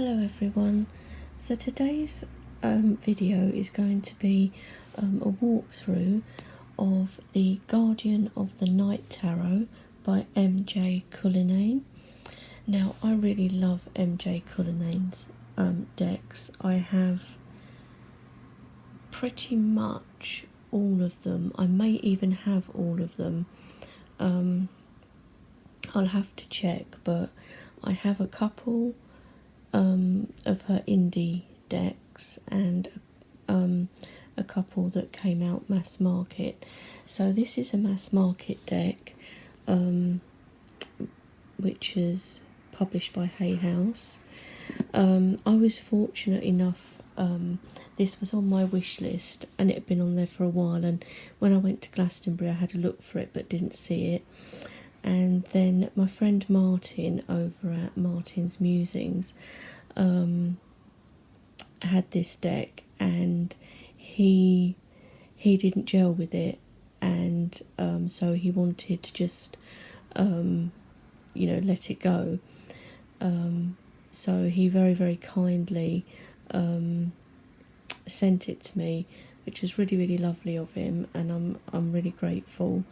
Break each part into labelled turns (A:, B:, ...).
A: Hello everyone. So today's video is going to be a walkthrough of the Guardian of the Night Tarot by MJ Cullinane. Now I really love MJ Cullinane's decks. I have pretty much all of them. I may even have all of them. I'll have to check, but I have a couple of her indie decks and a couple that came out mass market. So this is a mass market deck which is published by Hay House. I was fortunate enough, this was on my wish list and it had been on there for a while, and when I went to Glastonbury I had a look for it but didn't see it. And then my friend Martin over at Martin's Musings had this deck, and he didn't gel with it, and so he wanted to just let it go. So he very kindly sent it to me, which was really lovely of him, and I'm really grateful.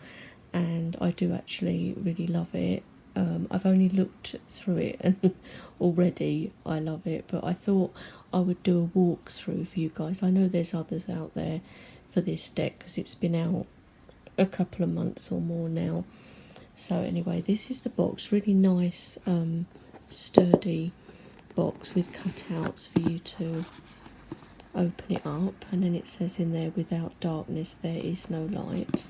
A: And I do actually really love it. I've only looked through it and already I love it, but I thought I would do a walkthrough for you guys. I know there's others out there for this deck because it's been out a couple of months or more now. So anyway, this is the box, really nice sturdy box with cutouts for you to open it up, and then it says in there, without darkness there is no light.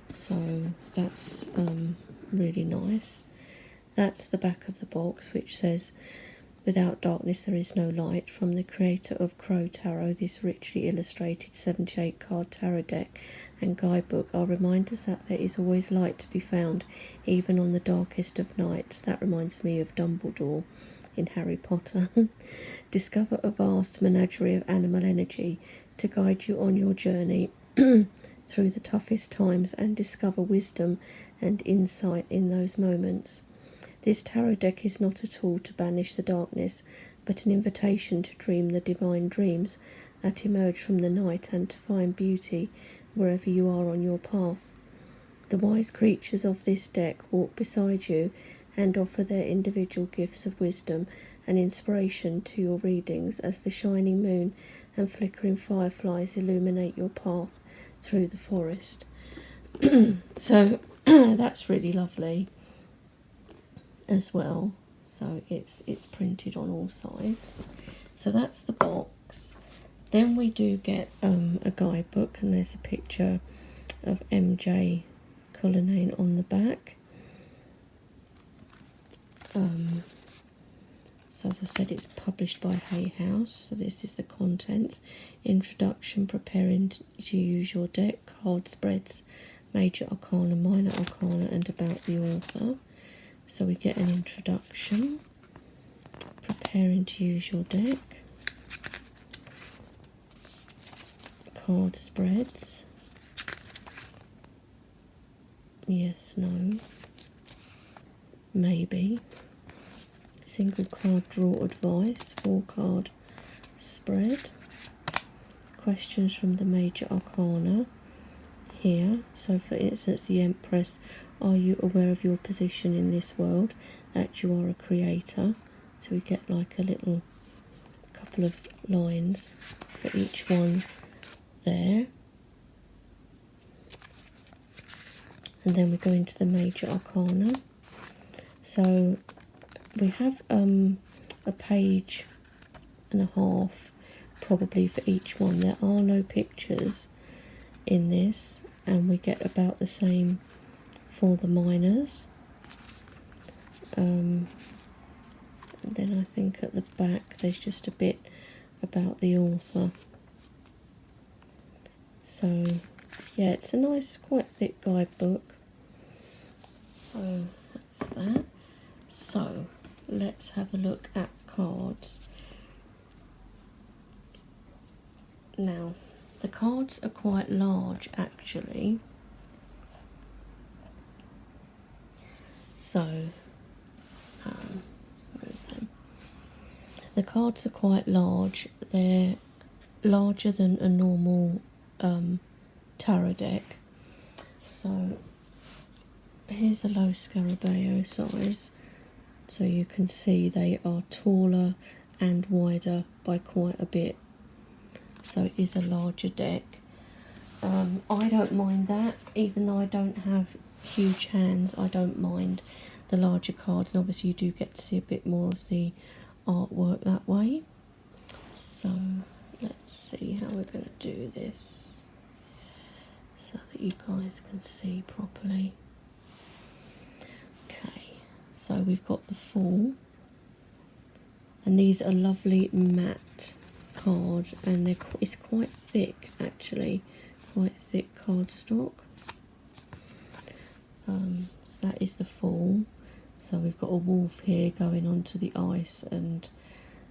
A: So that's really nice. That's the back of the box, which says, without darkness there is no light. From the creator of Crow Tarot, this richly illustrated 78 card tarot deck and guidebook are reminders that there is always light to be found, even on the darkest of nights. That reminds me of Dumbledore in Harry Potter. Discover a vast menagerie of animal energy to guide you on your journey through the toughest times, and discover wisdom and insight in those moments. This tarot deck is not a tool to banish the darkness, but an invitation to dream the divine dreams that emerge from the night, and to find beauty wherever you are on your path. The wise creatures of this deck walk beside you and offer their individual gifts of wisdom and inspiration to your readings as the shining moon and flickering fireflies illuminate your path through the forest. So that's really lovely as well. So it's printed on all sides. So that's the box. Then we do get a guidebook, and there's a picture of MJ Cullinane on the back. So as I said, it's published by Hay House. So this is the contents: introduction, preparing to use your deck, card spreads, major arcana, minor arcana, and about the author. So we get an introduction, preparing to use your deck, card spreads, yes, no, maybe, single card draw advice, 4-card spread, questions from the major arcana here. So for instance, the Empress: are you aware of your position in this world, that you are a creator? So we get like a little couple of lines for each one there. And then we go into the major arcana. So we have a page and a half probably for each one. There are no pictures in this, and we get about the same for the minors. And then I think at the back there's just a bit about the author. So yeah, it's a nice, quite thick guidebook. So that's that. So let's have a look at cards. Now, the cards are quite large actually. So let's move them. The cards are quite large. They're larger than a normal tarot deck. So here's a low Scarabeo size. So you can see they are taller and wider by quite a bit. So it is a larger deck. I don't mind that, even though I don't have huge hands. I don't mind the larger cards, and obviously you do get to see a bit more of the artwork that way. So let's see how we're going to do this so that you guys can see properly. Okay, so we've got the Fool, and these are lovely matte card, and it's quite thick actually, quite thick cardstock. So that is the Fool. So we've got a wolf here going onto the ice, and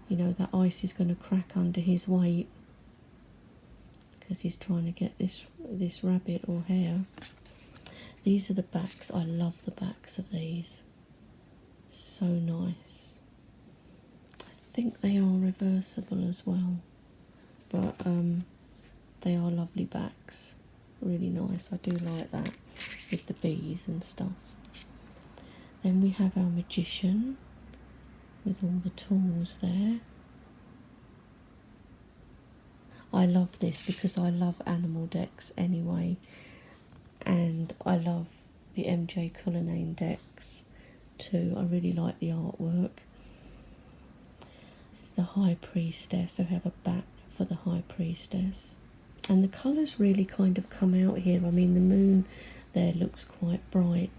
A: you know that ice is going to crack under his weight because he's trying to get this rabbit or hare. These are the backs. I love the backs of these. So nice. I think they are reversible as well, but they are lovely backs. Really nice. I do like that with the bees and stuff. Then we have our Magician with all the tools there. I love this because I love animal decks anyway, and I love the MJ Cullinane decks too. I really like the artwork. This is the High Priestess, so we have a bat for the High Priestess. And the colours really kind of come out here. I mean, the moon there looks quite bright,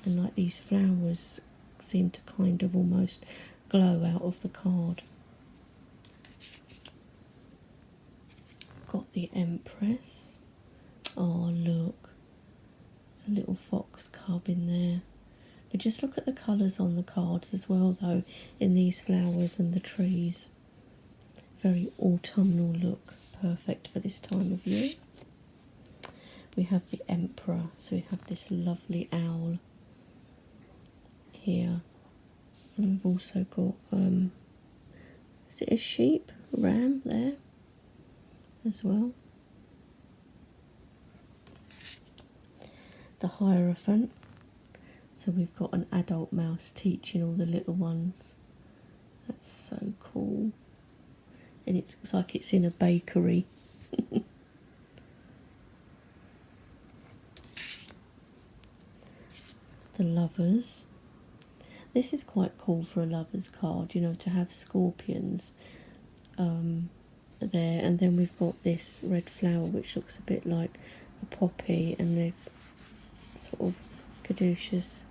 A: and like these flowers seem to kind of almost glow out of the card. Got the Empress. Oh look, there's a little fox cub in there. But just look at the colours on the cards as well though, in these flowers and the trees. Very autumnal look, perfect for this time of year. We have the Emperor, so we have this lovely owl here. And we've also got, is it a sheep? Ram there as well. The Hierophant. So we've got an adult mouse teaching all the little ones. That's so cool. And it looks like it's in a bakery. The Lovers. This is quite cool for a Lovers card, you know, to have scorpions there. And then we've got this red flower which looks a bit like a poppy, and the sort of caduceus,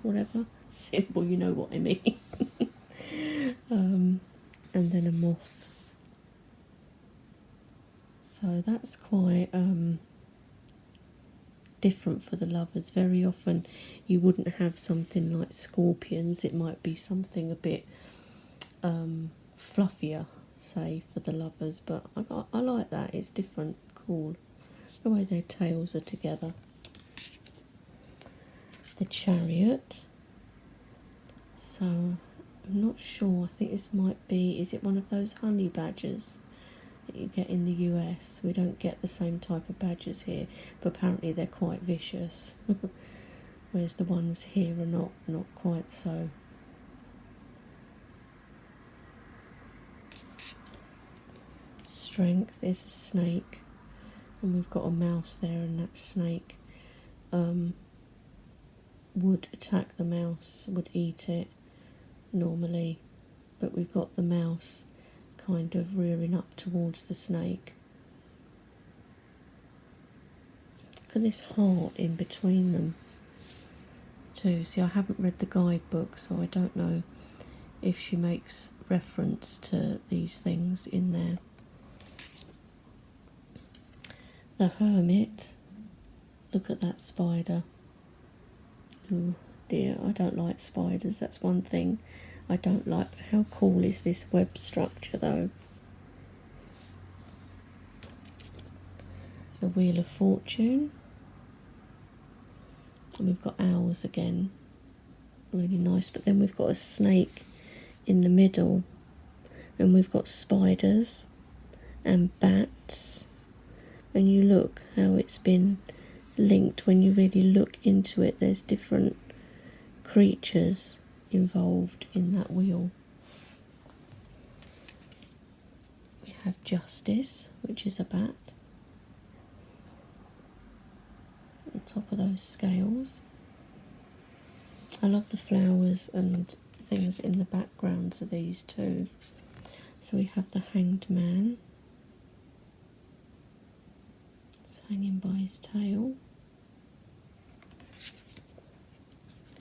A: whatever symbol, you know what I mean. And then a moth. So that's quite different for the Lovers. Very often you wouldn't have something like scorpions. It might be something a bit fluffier, say, for the Lovers, but I like that. It's different, cool, the way their tails are together. The Chariot. So I'm not sure. I think this might be, is it one of those honey badgers that you get in the US? We don't get the same type of badgers here, but apparently they're quite vicious. Whereas the ones here are not quite so. Strength is a snake, and we've got a mouse there, and that snake would attack the mouse, would eat it normally, but we've got the mouse kind of rearing up towards the snake. Look at this heart in between them too. See, I haven't read the guidebook, so I don't know if she makes reference to these things in there. The Hermit. Look at that spider. Oh dear, I don't like spiders, that's one thing I don't like. How cool is this web structure though? The Wheel of Fortune. And we've got owls again. Really nice, but then we've got a snake in the middle, and we've got spiders and bats, and you look how it's been linked. When you really look into it, there's different creatures involved in that wheel. We have Justice, which is a bat, on top of those scales. I love the flowers and things in the backgrounds of these too. So we have the Hanged Man, it's hanging by his tail.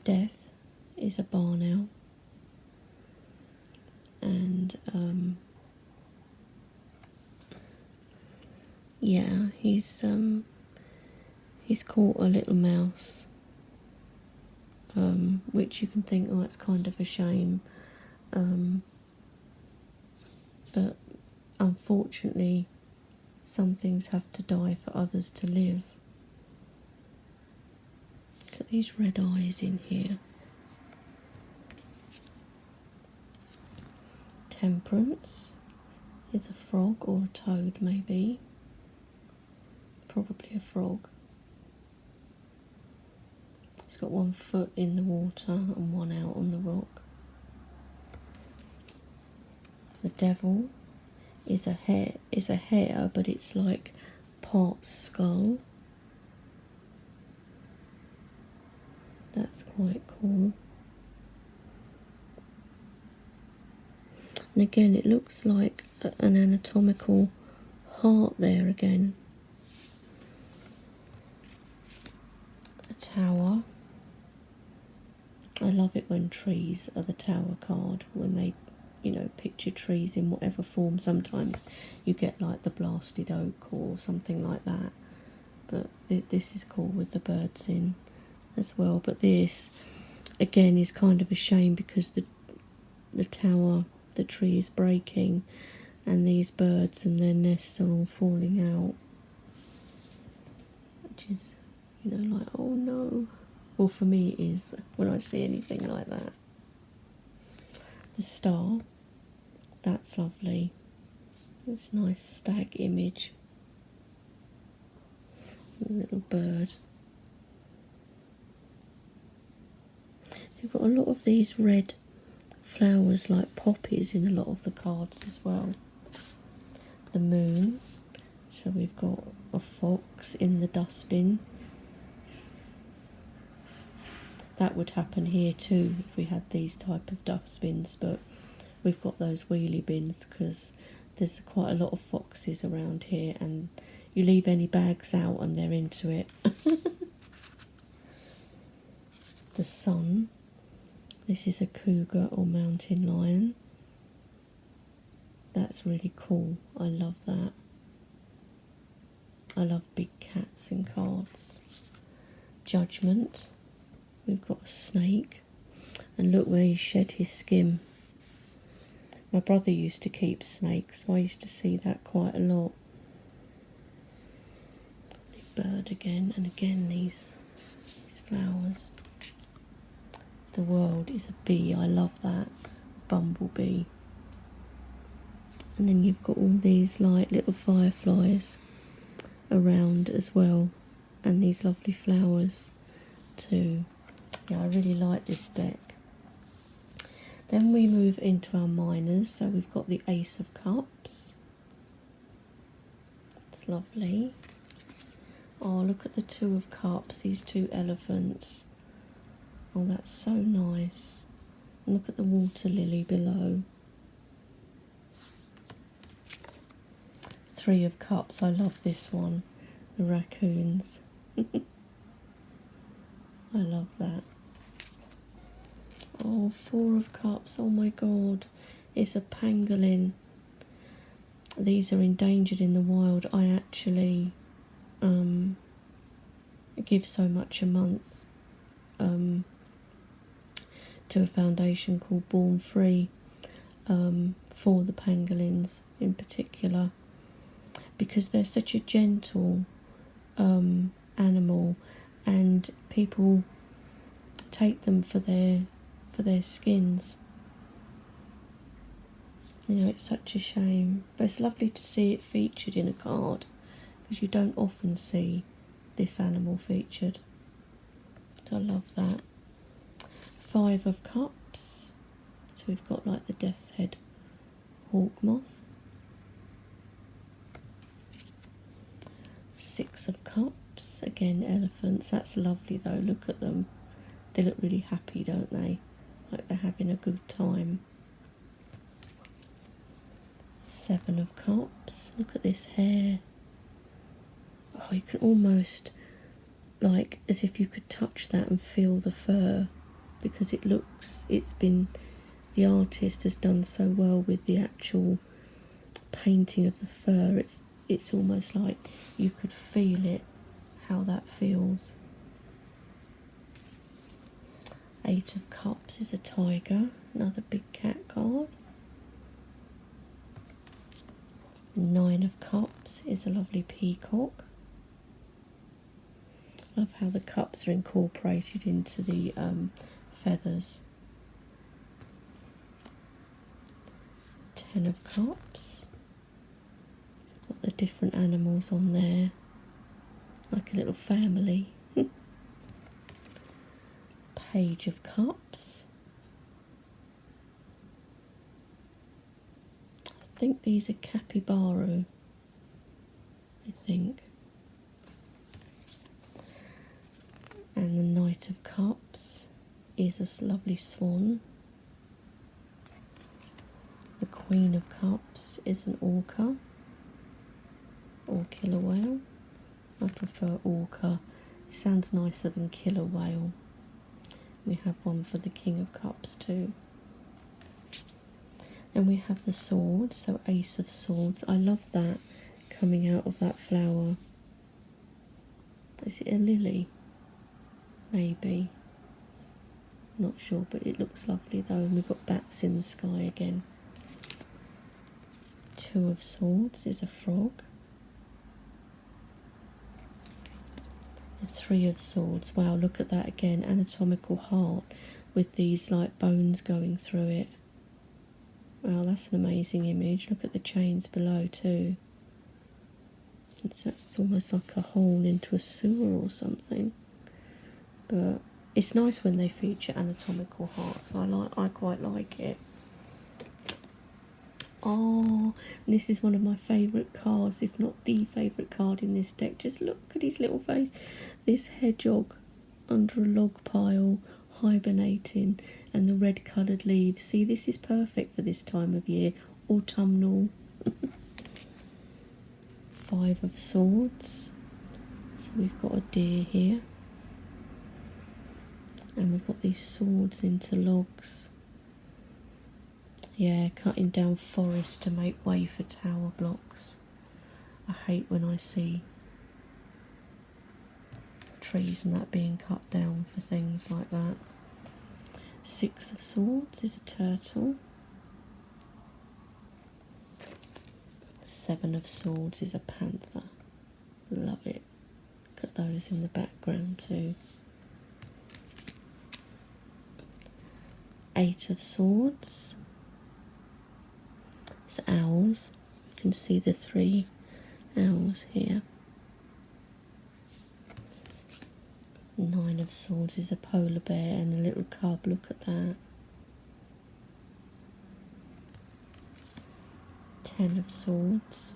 A: Death is a barn owl, and yeah, he's caught a little mouse, which you can think, oh, it's kind of a shame, but unfortunately some things have to die for others to live. Look at these red eyes in here. Temperance is a frog or a toad, maybe. Probably a frog. It's got one foot in the water and one out on the rock. The Devil is a hare, but it's like part skull. That's quite cool. And again, it looks like an anatomical heart there again. The Tower. I love it when trees are the Tower card, when they, you know, picture trees in whatever form. Sometimes you get like the blasted oak or something like that, but this is cool with the birds in as well. But this again is kind of a shame because the tower, the tree is breaking, and these birds and their nests are all falling out, which is, you know, like, oh no. Well, for me it is when I see anything like that. The Star, that's lovely. It's a nice stag image. A little bird. You've got a lot of these red flowers like poppies in a lot of the cards as well. The Moon. So we've got a fox in the dustbin. That would happen here too if we had these type of dustbins, but we've got those wheelie bins because there's quite a lot of foxes around here, and you leave any bags out and they're into it. The Sun. This is a cougar or mountain lion. That's really cool. I love that. I love big cats in cards. Judgment. We've got a snake, and look where he shed his skin. My brother used to keep snakes, so I used to see that quite a lot. Bird again, and again these flowers. The World is a bee. I love that. Bumblebee. And then you've got all these like little fireflies around as well, and these lovely flowers too. Yeah, I really like this deck. Then we move into our minors. So we've got the Ace of Cups. It's lovely. Oh, look at the Two of Cups, these two elephants. Oh, that's so nice. And look at the water lily below. Three of Cups, I love this one. The raccoons. I love that. Oh, Four of Cups, oh my god. It's a pangolin. These are endangered in the wild. I actually give so much a month to a foundation called Born Free for the pangolins in particular, because they're such a gentle animal, and people take them for their skins. You know, it's such a shame, but it's lovely to see it featured in a card, because you don't often see this animal featured. So I love that. 5 of Cups. So we've got like the Death's Head hawk moth. 6 of Cups. Again, elephants. That's lovely though. Look at them. They look really happy, don't they? Like they're having a good time. 7 of Cups. Look at this hair. Oh, you can almost, like, as if you could touch that and feel the fur, because it looks, the artist has done so well with the actual painting of the fur. It's almost like you could feel it, how that feels. 8 of Cups is a tiger, another big cat card. 9 of Cups is a lovely peacock. Love how the cups are incorporated into the feathers. 10 of Cups. Got the different animals on there, like a little family. Page of Cups. I think these are capybara, I think. And the Knight of Cups is this lovely swan. The Queen of Cups is an orca, or killer whale. I prefer orca. It sounds nicer than killer whale. We have one for the King of Cups too. Then we have the sword, so Ace of Swords. I love that coming out of that flower. Is it a lily? Maybe. Not sure, but it looks lovely though. And we've got bats in the sky again. 2 of Swords is a frog. The 3 of Swords. Wow, look at that again. Anatomical heart with these like bones going through it. Wow, that's an amazing image. Look at the chains below too. It's almost like a hole into a sewer or something. But it's nice when they feature anatomical hearts. I quite like it. Oh, and this is one of my favourite cards, if not the favourite card in this deck. Just look at his little face. This hedgehog under a log pile, hibernating, and the red coloured leaves. See, this is perfect for this time of year, autumnal. 5 of Swords. So we've got a deer here. And we've got these swords into logs. Yeah, cutting down forests to make way for tower blocks. I hate when I see trees and that being cut down for things like that. 6 of Swords is a turtle. 7 of Swords is a panther. Love it. Look at those in the background too. 8 of Swords. It's owls. You can see the 3 owls here. 9 of Swords is a polar bear and a little cub. Look at that. 10 of Swords.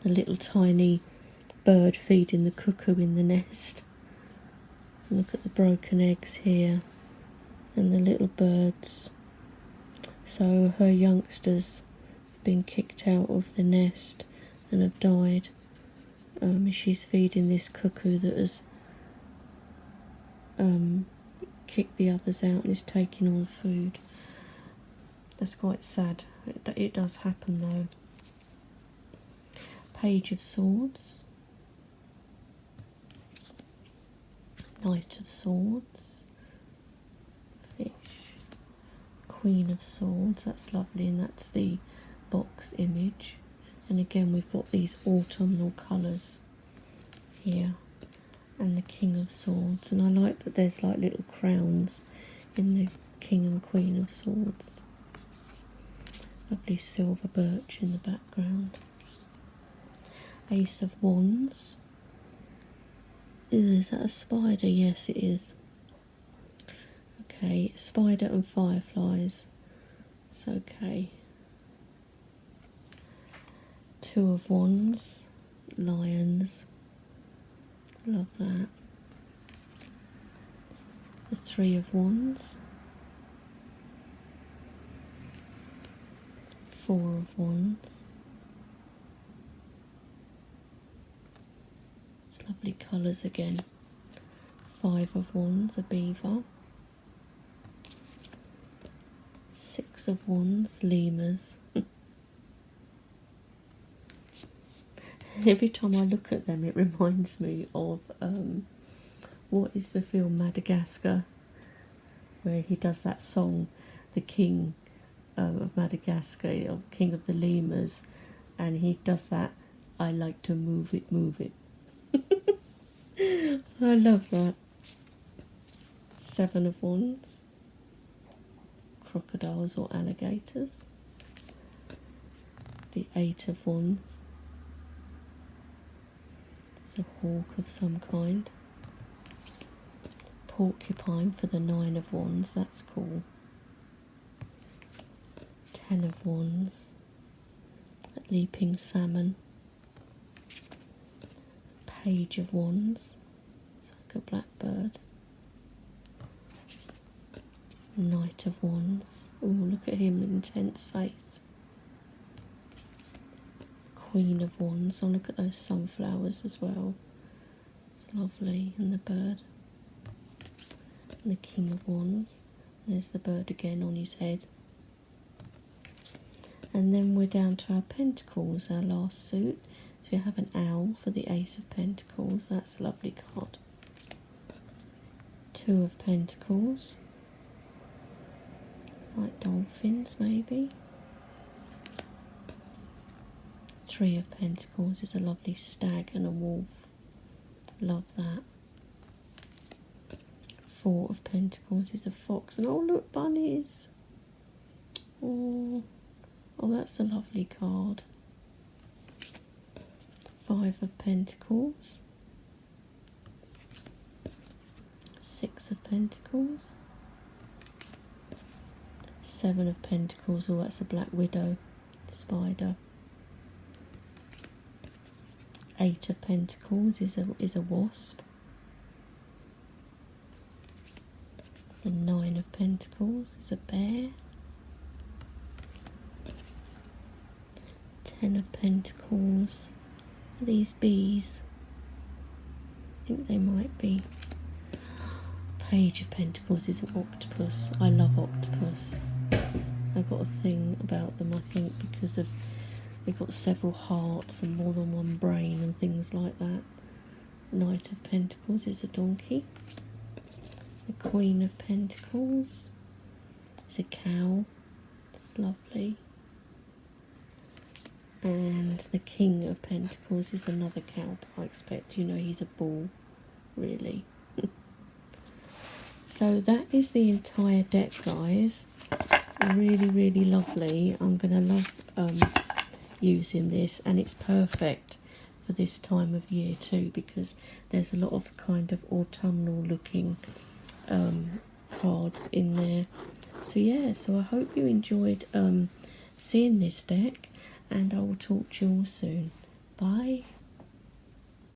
A: A little tiny bird feeding the cuckoo in the nest. Look at the broken eggs here and the little birds. So her youngsters have been kicked out of the nest and have died. She's feeding this cuckoo that has kicked the others out and is taking all the food. That's quite sad. It does happen though. Page of Swords. Knight of Swords. Fish. Queen of Swords. That's lovely, and that's the box image. And again we've got these autumnal colours here. And the King of Swords. And I like that there's like little crowns in the King and Queen of Swords. Lovely silver birch in the background. Ace of Wands. Is that a spider? Yes, it is. Okay, spider and fireflies. It's okay. Two of Wands. Lions. Love that. The Three of Wands. Four of Wands. It's lovely colours again. Five of Wands, a beaver. Six of Wands, lemurs. Every time I look at them, it reminds me of what is the film Madagascar, where he does that song, the king of Madagascar, or king of the lemurs, and he does that, I like to move it, move it. I love that. Seven of Wands. Crocodiles or alligators. The Eight of Wands. It's a hawk of some kind. Porcupine for the Nine of Wands, that's cool. Ten of Wands. A leaping salmon. Page of Wands. It's like a blackbird. Knight of Wands. Oh, look at him, intense face. Queen of Wands. Oh, look at those sunflowers as well. It's lovely. And the bird. And the King of Wands. There's the bird again on his head. And then we're down to our pentacles, our last suit. So you have an owl for the Ace of Pentacles. That's a lovely card. Two of Pentacles. It's like dolphins, maybe. Three of Pentacles is a lovely stag and a wolf. Love that. Four of Pentacles is a fox. And oh, look, bunnies. Oh, that's a lovely card. Five of Pentacles. Six of Pentacles. Seven of Pentacles. Oh, that's a black widow. Spider. Eight of Pentacles is a wasp. The Nine of Pentacles is a bear. Ten of Pentacles. Are these bees? I think they might be. Page of Pentacles is an octopus. I love octopus. I've got a thing about them, I think, because of they've got several hearts and more than one brain and things like that. Knight of Pentacles is a donkey. The Queen of Pentacles is a cow. It's lovely. And the King of Pentacles is another cow, but I expect, you know, he's a bull, really. So that is the entire deck, guys. Really, really lovely. I'm going to love using this, and it's perfect for this time of year too, because there's a lot of kind of autumnal looking cards in there. So yeah, so I hope you enjoyed seeing this deck, and I will talk to you all soon. Bye.